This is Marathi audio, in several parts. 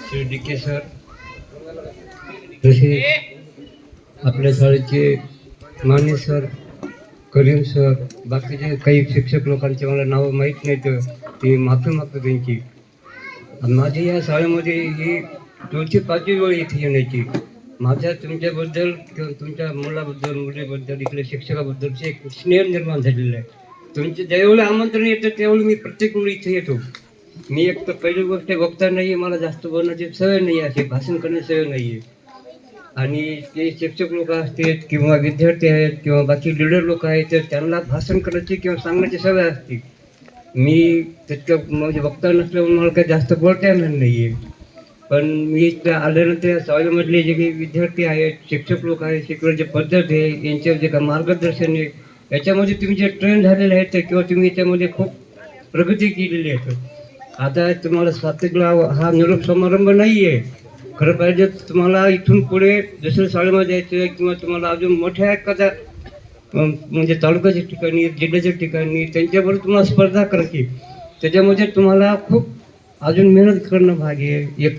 श्री डी के सर, तसे आपल्या शाळेचे माने सर, करीम सर, बाकीचे काही शिक्षक लोकांचे मला नावं माहीत नाहीत, ते माफी मागतो त्यांची. माझी या शाळेमध्ये ही 405वी वेळ इथे येण्याची. माझ्या तुमच्याबद्दल किंवा तुमच्या मुलाबद्दल, मुलीबद्दल, इथल्या शिक्षकाबद्दलचे एक स्नेह निर्माण झालेलं आहे. तुमचे ज्यावेळी आमंत्रण येतं त्यावेळी मी प्रत्येक वेळी इथे येतो. मी एक तर पहिली गोष्ट वक्ता नाही आहे, मला जास्त बोलण्याची सवय नाही आहे, असे भाषण करण्याची सवय नाही आहे. आणि ते शिक्षक लोक असतात किंवा विद्यार्थी आहेत किंवा बाकी लीडर लोक आहेत, तर त्यांना भाषण करायची किंवा सांगण्याची सवय असते. मी तितकं म्हणजे वक्ता नसल्यामुळे मला काही जास्त बोलता येणार नाही आहे. पण मी आल्यानंतर या शाळेमधले जे काही विद्यार्थी आहेत, शिक्षक लोक आहेत, शिकवण्याची पद्धत आहे, यांच्यावर जे काही मार्गदर्शन आहे, याच्यामध्ये तुम्ही जे ट्रेन झालेले आहेत किंवा तुम्ही याच्यामध्ये खूप प्रगती केलेली आहे. आता तुम्हाला स्वातंत्र्य हा निरोप समारंभ नाही आहे. खरं पाहिजे तुम्हाला इथून पुढे दुसऱ्या शाळेमध्ये जायचं किंवा तुम्हाला अजून मोठ्या एखाद्या म्हणजे तालुक्याच्या ठिकाणी, जिल्ह्याच्या ठिकाणी त्यांच्याबरोबर तुम्हाला स्पर्धा करायची. त्याच्यामध्ये तुम्हाला खूप अजून मेहनत करणं भाग आहे, एक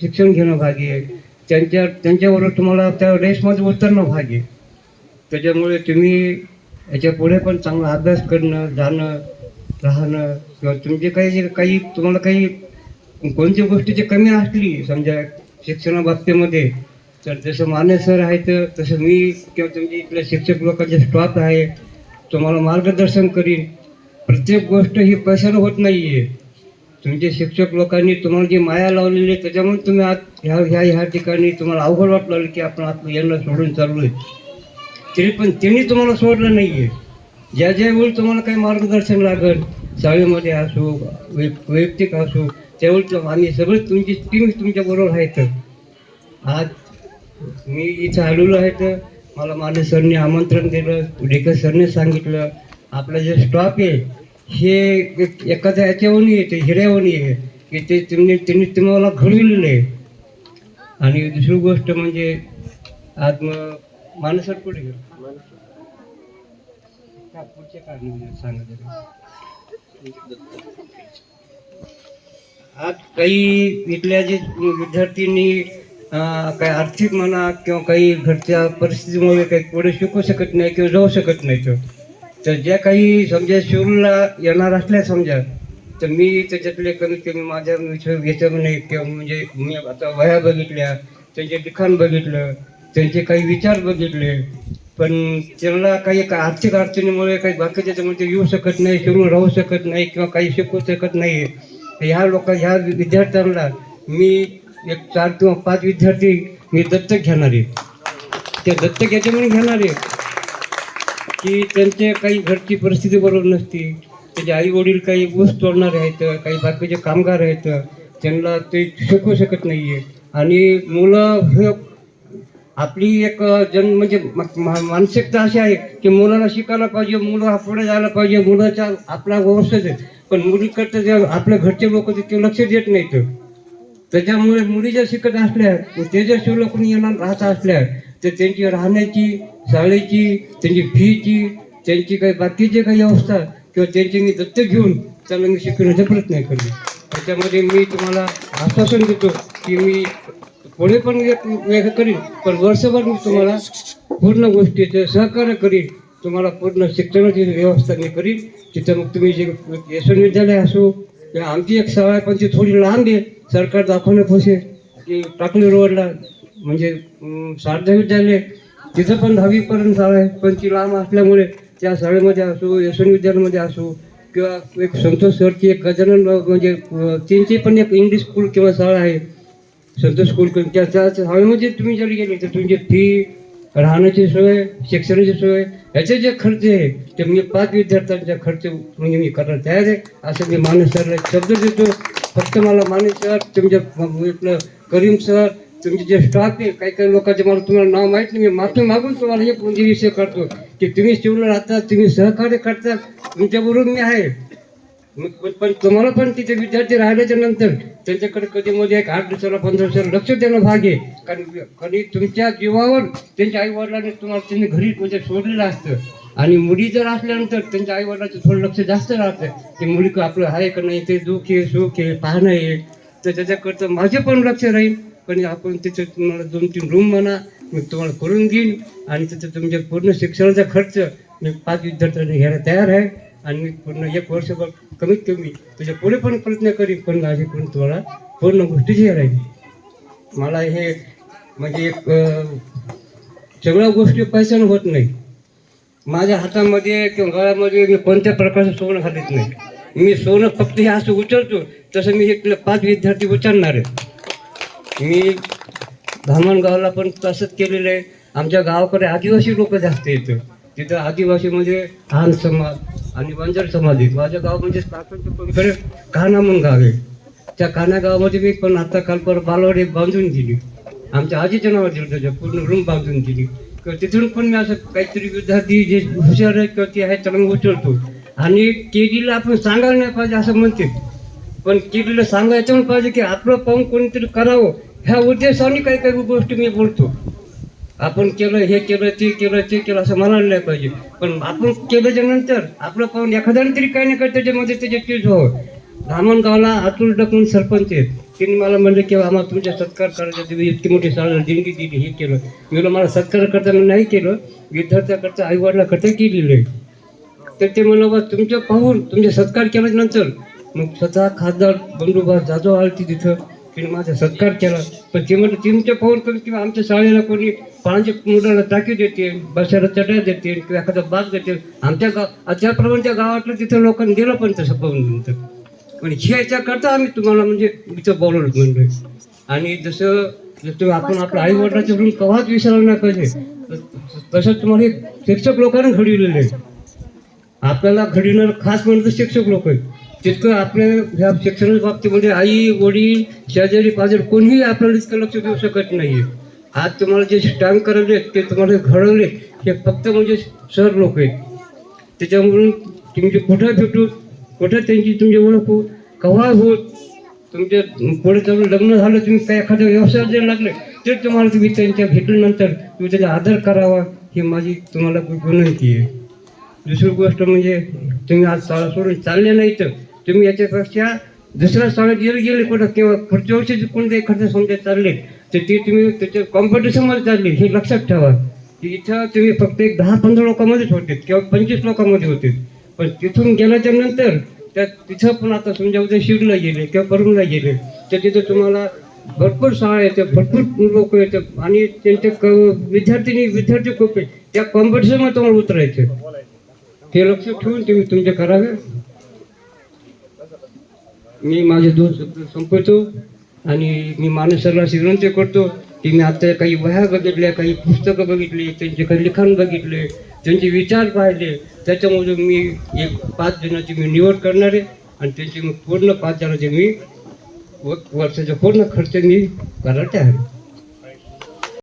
शिक्षण घेणं भाग आहे, त्यांच्याबरोबर तुम्हाला त्या रेसमध्ये उतरणं भाग आहे. त्याच्यामुळे तुम्ही याच्या पुढे पण चांगला अभ्यास करणं, जाणं, राहणं किंवा तुमचे काही तुम्हाला काही कोणत्या गोष्टीची कमी असली समजा शिक्षणाबाबतीमध्ये, तर जसं माने सर आहेत तसं मी किंवा तुमच्या इथल्या शिक्षक लोकांचे स्टॉफ आहे तुम्हाला मार्गदर्शन करीन. प्रत्येक गोष्ट ही पैशानं होत नाही आहे. तुमचे शिक्षक लोकांनी तुम्हाला जी माया लावलेली आहे त्याच्यामुळे तुम्ही आज ह्या ठिकाणी तुम्हाला अवघड वाटलं की आपण आपलं यांना सोडून चाललो आहे, तरी पण त्यांनी तुम्हाला सोडलं नाही आहे. ज्यावेळी तुम्हाला काही मार्गदर्शन लागेल, शाळेमध्ये असो, वैयक्तिक असो, त्यावेळी आम्ही सगळे तुमची टीम तुमच्याबरोबर आहेत. आज मी इथं आलेलो आहे तर मला माने सरने आमंत्रण दिलं, डेकर सरने सांगितलं आपला जे स्टॉप आहे हे एखाद्या याच्यावरून येते, हिऱ्यावरून आहे की ते त्यांनी तुम्हाला घडविलेलं आहे. आणि दुसरी गोष्ट म्हणजे आज मग माने सर पुढे गेलो पुढचे कारण सांगत. आज काही इथल्या जे विद्यार्थ्यांनी काही आर्थिक म्हणा किंवा काही घरच्या परिस्थितीमुळे काही पुढे शिकू शकत नाही किंवा जाऊ शकत नाही, तर ज्या काही समजा शिवला येणार असल्या समजा, तर मी त्याच्यातले कमीत कमी माझ्या याच्यामध्ये किंवा म्हणजे मी आता वह्या बघितल्या, त्यांचे लिखाण बघितलं, त्यांचे काही विचार बघितले, पण त्यांना काही आर्थिक अडचणीमुळे काही बाकीच्या त्याच्यामध्ये येऊ शकत नाही, शिवून राहू शकत नाही किंवा काही शिकू शकत नाही. ह्या विद्यार्थ्यांना मी एक 4 किंवा 5 विद्यार्थी मी दत्तक घेणार आहे. त्या दत्तक याच्यामुळे घेणार आहे की त्यांचे काही घरची परिस्थिती बरोबर नसती, त्याचे आई वडील काही ऊस तोडणारे आहेत, काही बाकीचे कामगार आहेत, त्यांना ते शिकवू शकत नाही आहे. आणि मुलं हे आपली एक म्हणजे मानसिकता अशी आहे की मुलाला शिकायला पाहिजे, मुलं हा पुढे जायला पाहिजे, मुलाचा आपला व्यवस्थित आहे, पण मुलीकडचं जे आपल्या घरचे लोक तिथे लक्ष देत नाहीत. त्याच्यामुळे मुली जर शिकत असल्या, ते जर शिवलं कोणी येणार राहत असल्या, तर त्यांची राहण्याची, शाळेची, त्यांची फीची, त्यांची काही बाकीची काही व्यवस्था किंवा त्यांची मी दत्तक घेऊन त्याला मी शिकवण्याचा प्रयत्न करेन. त्याच्यामध्ये मी तुम्हाला आश्वासन देतो की मी पुढे पण वेगळं करीन, पण वर्षभर मी तुम्हाला पूर्ण गोष्टीचं सहकार्य करीन, तुम्हाला पूर्ण शिक्षणाची व्यवस्था मी करीन. तिथं मग तुम्ही जे यशवंत विद्यालय असो किंवा आमची एक शाळा आहे पण ती थोडी लांब आहे, सरकार दाखवण्यापाशी की टाकली रोडला म्हणजे शारदा विद्यालय, तिथं पण 10वीपर्यंत शाळा आहे, पण ती लांब असल्यामुळे त्या शाळेमध्ये असो, यशवंत विद्यालयामध्ये असो किंवा एक संतोष सरची एक गजानन म्हणजे त्यांची पण एक इंग्लिश स्कूल किंवा शाळा आहे संतोष स्कूल, त्या शाळेमध्ये तुम्ही जर गेले तर तुमची फी, राहण्याची सोय, शिक्षणाची सोय, याचे जे खर्च आहे ते मी 5 विद्यार्थ्यांचा खर्च म्हणजे मी करायला तयार आहे, असं मी माने सरला शब्द देतो. फक्त मला माने सर, तुमच्या इथलं करीम सर, तुमचे जे स्टाफ आहे, काही लोकांचे मला तुम्हाला नाव माहीत नाही, मी माफी मागून तुम्हाला हे म्हणजे विषय करतो की तुम्ही शिवला राहता, तुम्ही सहकार्य करता, तुमच्याबरोबर मी आहे. पण तुम्हाला पण तिथे विद्यार्थी राहिल्याच्या नंतर त्यांच्याकडे कधी मध्ये एक 8 दिवसाला 15 दिवसाला लक्ष देणं भाग आहे. कारण कधी तुमच्या जीवावर त्यांच्या आई वडिलांनी तुम्हाला त्यांनी घरी म्हणजे सोडलेलं असतं, आणि मुली जर असल्यानंतर त्यांच्या आई वडिलांचं थोडं लक्ष जास्त राहतं की मुली आपलं आहे का नाही, ते दुःख आहे, सुख आहे, पाहणं आहे. तर त्याच्याकरता माझे पण लक्ष राहील. पण आपण तिथे तुम्हाला 2-3 रूम म्हणा मी तुम्हाला करून देईन आणि तिथे तुमच्या पूर्ण शिक्षणाचा खर्च मी 5 विद्यार्थ्यांना घ्यायला तयार आहे आणि मी पूर्ण 1 वर्षभर कमीत कमी तुझ्या पुढे पण प्रयत्न करीन पण माझे पण तुम्हाला पूर्ण गोष्टी जे राहील. मला हे म्हणजे एक सगळ्या गोष्टी पैशानं होत नाही. माझ्या हातामध्ये किंवा गळ्यामध्ये मी कोणत्या प्रकारचं सोनं घालत नाही. मी सोनं फक्त हे असं उचलतो तसं मी हे 5 विद्यार्थी उचलणार आहे. मी धामणगावला पण तसंच केलेलं आहे. आमच्या गावाकडे आदिवासी लोक जास्त येतं. तिथं आदिवासीमध्ये हान समाज आणि बंजर समाज आहे. माझ्या गाव म्हणजे पलीकडे कान्हा म्हणून गाव आहे. त्या कान्हा गावामध्ये मी पण आता काल पर बालवाडी बांधून दिली. आमच्या आजीच्या नावावर दिलं त्याच्या पूर्ण रूम बांधून दिली. किंवा तिथून पण मी असं काहीतरी विद्यार्थी जे हुशार आहे किंवा ते आहे त्याला मी उचलतो. आणि केडीला आपण सांगायला नाही पाहिजे असं म्हणते पण केडीला सांगायचं पण पाहिजे की आपलं पाहून कोणीतरी करावं ह्या उद्देशाने काही काही गोष्टी मी बोलतो. आपण केलं हे केलं ते केलं ते केलं असं म्हणायला नाही पाहिजे. पण आपण केल्याच्या नंतर आपलं पाहून एखाद्याने तरी काही नाही काही त्याच्यामध्ये त्याचे चीज व्हावं. धामणगावला अतुल डकून सरपंच आहेत. त्यांनी मला म्हणलं की आम्हाला तुमच्या सत्कार करायचा तुम्ही इतकी मोठी शाळेला देणगी दिली हे केलं. मी म्हणलं मला सत्कार करताना नाही केलं विद्यार्थ्याकरता आईवडिलाकरता केलेलं आहे. तर ते म्हणलं बा तुमच्या पाहून तुमचे सत्कार केल्यानंतर मग स्वतः खासदार बंडूबा जाधव आलती तिथं तिने माझा सत्कार केला. पण ते म्हणलं तुमच्या पाहून कमी किंवा आमच्या शाळेला कोणी पाण्याच्या मुलाला टाकी देते बसायला चटया देते किंवा एखादा बाग देते आमच्या त्याप्रमाणे त्या गावातलं तिथं लोकांनी दिलं पण तसं पाहून नंतर. पण ह्याच्याकरता आम्ही तुम्हाला म्हणजे इथं बोलवलं म्हणलोय. आणि जसं आपण आपल्या आई वडिलाच्या ऋण कवाच विसरलं नाही पाहिजे तसं तुम्हाला एक शिक्षक लोकांना घडविलेलं आहे. आपल्याला घडविणार खास म्हणजे शिक्षक लोक आहेत. तितकं आपल्या ह्या शिक्षणाच्या बाबतीमध्ये आई वडील शेजारी पाजारी कोणीही आपल्याला इतकं लक्ष देऊ शकत नाही. आज तुम्हाला जे स्टॅम्प करायले ते तुम्हाला घडवले हे फक्त म्हणजे सर लोक आहेत. त्याच्यामुळे तुमचे कुठं भेटू कुठं त्यांची तुमची ओळख हो कव्हा होत तुमच्या पुढे जाऊन लग्न झालं तुम्ही काय एखाद्या व्यवसायात जर लागले तर तुम्हाला तुम्ही त्यांच्या भेटल्यानंतर तुम्ही त्याचा आदर करावा ही माझी तुम्हाला विनंती आहे. दुसरी गोष्ट म्हणजे तुम्ही आज शाळा सोडून चालले नाही तर तुम्ही याच्यापेक्षा दुसऱ्या शाळेत गेले कुठं किंवा पुढच्या वर्षी कोणत्या एखाद्या संस्थेत चालले तर ते तुम्ही त्याच्या कॉम्पिटिशनमध्ये चालले हे लक्षात ठेवा की इथं तुम्ही फक्त एक 10-15 लोकांमध्येच होते किंवा 25 लोकांमध्ये होते. पण तिथून गेल्याच्या नंतर तिथं पण आता समजा उद्या शिरला गेले किंवा करूनला गेले तर तिथं तुम्हाला भरपूर शाळा येते भरपूर लोक येतात आणि त्यांचे विद्यार्थी खूप आहेत. त्या कॉम्पिटिशनमध्ये तुम्हाला उतरायचं हे लक्ष ठेवून तुम्ही तुमचे करावे. मी माझे 2 शब्द संपवतो आणि मी मानस सरला विनंती करतो की मी आता काही वह्या बघितल्या काही पुस्तकं बघितली त्यांचे काही लिखाण बघितले त्यांचे विचार पाहिले त्याच्यामुळे मी एक 5 जणांची मी निवड करणार आहे आणि त्यांची मग पूर्ण 5 जणांचे मी वर्षाचा पूर्ण खर्च मी करायला तयार आहे.